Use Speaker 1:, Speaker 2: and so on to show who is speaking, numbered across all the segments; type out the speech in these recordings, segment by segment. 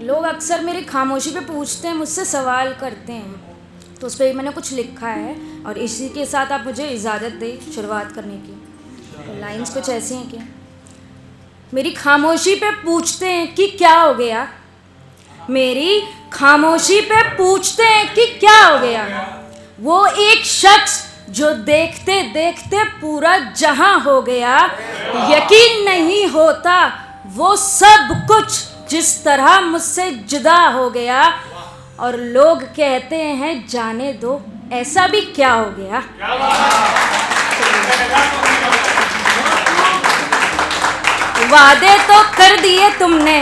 Speaker 1: लोग अक्सर मेरी खामोशी पे पूछते हैं, मुझसे सवाल करते हैं, तो उस पर मैंने कुछ लिखा है और इसी के साथ आप मुझे इजाज़त दें शुरुआत करने की। तो लाइंस कुछ ऐसी हैं कि मेरी खामोशी पे पूछते हैं कि क्या हो गया, मेरी खामोशी पे पूछते हैं कि क्या हो गया। वो एक शख्स जो देखते देखते पूरा जहां हो गया, यकीन नहीं होता वो सब कुछ जिस तरह मुझसे जुदा हो गया। और लोग कहते हैं जाने दो, ऐसा भी क्या हो गया। वादे तो कर दिए तुमने,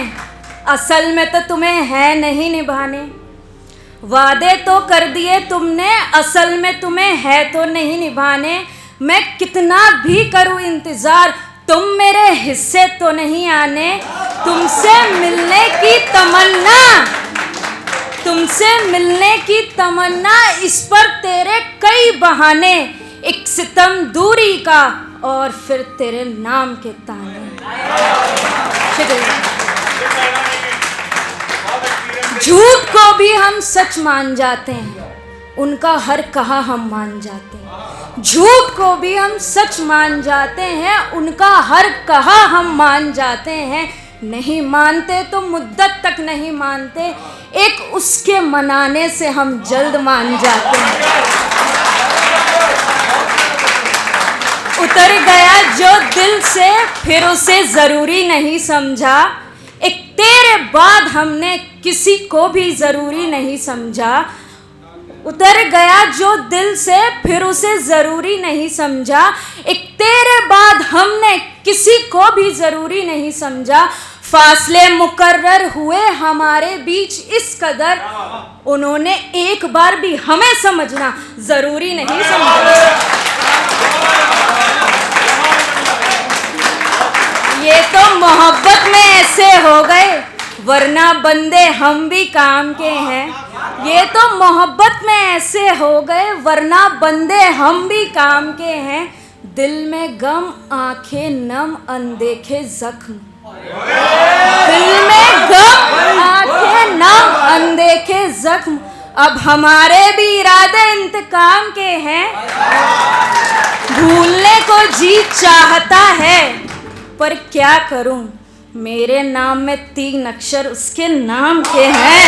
Speaker 1: असल में तो तुम्हें है नहीं निभाने। वादे तो कर दिए तुमने, असल में तुम्हें है तो नहीं निभाने। मैं कितना भी करूं इंतज़ार, तुम मेरे हिस्से तो नहीं आने। तुमसे मिलने की तमन्ना, तुमसे मिलने की तमन्ना, इस पर तेरे कई बहाने। एक सितम दूरी का और फिर तेरे नाम के ताने। झूठ को भी हम सच मान जाते हैं, उनका हर कहा हम मान जाते हैं। झूठ को भी हम सच मान जाते हैं, उनका हर कहा हम मान जाते हैं। नहीं मानते तो मुद्दत तक नहीं मानते, एक उसके मनाने से हम जल्द मान जाते हैं। उतर गया जो दिल से, फिर उसे ज़रूरी नहीं समझा। एक तेरे बाद हमने किसी को भी ज़रूरी नहीं समझा। उतर गया जो दिल से, फिर उसे ज़रूरी नहीं समझा। एक तेरे बाद हमने किसी को भी ज़रूरी नहीं समझा। फासले मुकर्रर हुए हमारे बीच इस कदर, उन्होंने एक बार भी हमें समझना ज़रूरी नहीं समझा। ये तो मोहब्बत में ऐसे हो गए, वरना बंदे हम भी काम के हैं। ये तो मोहब्बत में ऐसे हो गए, वरना बंदे हम भी काम के हैं। दिल में गम, आंखें नम, अनदेखे जख्म। दिल में गम, आंखें नम, अनदेखे जख्म। अब हमारे भी इरादे इंतकाम के हैं। भूलने को जी चाहता है, पर क्या करूं, मेरे नाम में 3 अक्षर उसके नाम के हैं।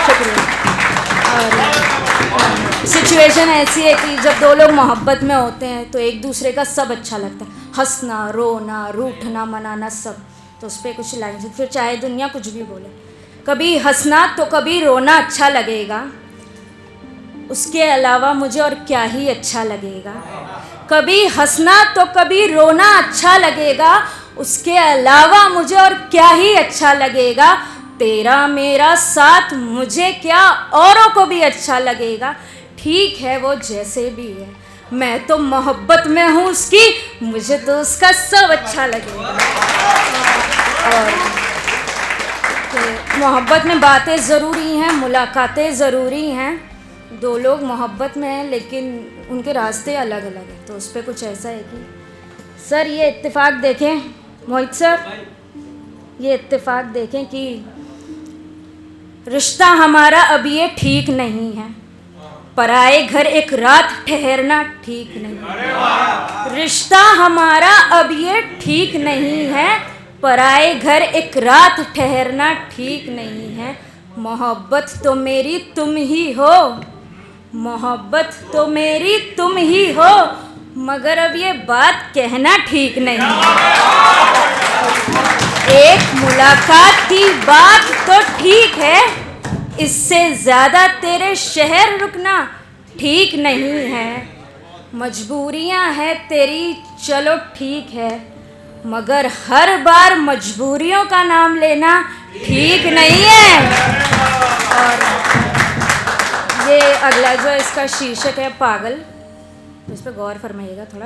Speaker 1: शुक्रिया। और सिचुएशन ऐसी है कि जब 2 लोग मोहब्बत में होते हैं तो एक दूसरे का सब अच्छा लगता है, हंसना, रोना, रूठना, मनाना, सब। तो उस पर कुछ लाइन, फिर चाहे दुनिया कुछ भी बोले, कभी हंसना तो कभी रोना अच्छा लगेगा, उसके अलावा मुझे और क्या ही अच्छा लगेगा। कभी हंसना तो कभी रोना अच्छा लगेगा, उसके अलावा मुझे और क्या ही अच्छा लगेगा। तेरा मेरा साथ मुझे क्या, औरों को भी अच्छा लगेगा। ठीक है वो जैसे भी है, मैं तो मोहब्बत में हूँ उसकी, मुझे तो उसका सब अच्छा लगेगा। और मोहब्बत में बातें ज़रूरी हैं, मुलाकातें ज़रूरी हैं। 2 लोग मोहब्बत में हैं लेकिन उनके रास्ते अलग अलग हैं। तो उस पर कुछ ऐसा है कि सर ये इत्तेफाक देखें, मोहित सर ये इत्तेफाक देखें कि रिश्ता हमारा अब ये ठीक नहीं है। पराए घर एक रात ठहरना ठीक नहीं। रिश्ता हमारा अब ये ठीक नहीं है, पराए घर एक रात ठहरना ठीक नहीं है। मोहब्बत तो मेरी तुम ही हो, मोहब्बत तो मेरी तुम ही हो, मगर अब ये बात कहना ठीक नहीं। एक मुलाकात की बात तो ठीक है, इससे ज़्यादा तेरे शहर रुकना ठीक नहीं है। मजबूरियां हैं तेरी चलो ठीक है, मगर हर बार मजबूरियों का नाम लेना ठीक नहीं है। और ये अगला जो इसका शीर्षक है पागल, तो इस पर गौर फरमाइएगा थोड़ा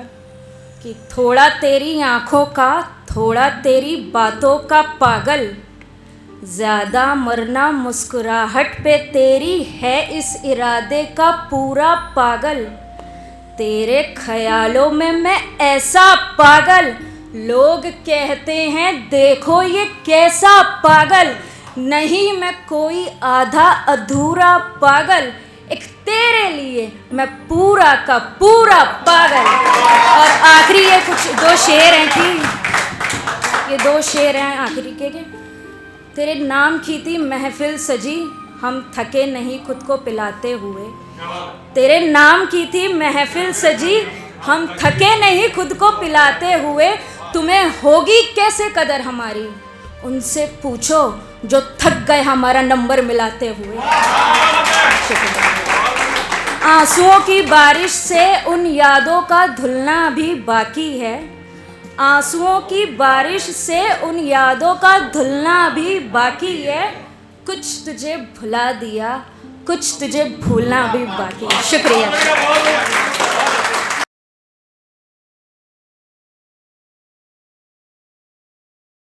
Speaker 1: कि थोड़ा तेरी आँखों का, थोड़ा तेरी बातों का पागल, ज़्यादा मरना मुस्कुराहट पे तेरी है इस इरादे का पूरा पागल। तेरे ख्यालों में मैं ऐसा पागल, लोग कहते हैं देखो ये कैसा पागल, नहीं मैं कोई आधा अधूरा पागल, एक तेरे लिए मैं पूरा का पूरा पागल। और आखिरी ये कुछ 2 शेर हैं कि ये 2 शेर हैं आखिरी के तेरे नाम की थी महफिल सजी, हम थके नहीं खुद को पिलाते हुए। तेरे नाम की थी महफिल सजी, हम थके नहीं खुद को पिलाते हुए। तुम्हें होगी कैसे कदर हमारी, उनसे पूछो जो थक गए हमारा नंबर मिलाते हुए। आंसुओं की बारिश से उन यादों का धुलना भी बाकी है, आंसुओं की बारिश से उन यादों का धुलना भी बाकी है। कुछ तुझे भुला दिया, कुछ तुझे भूलना भी बाकी है। शुक्रिया।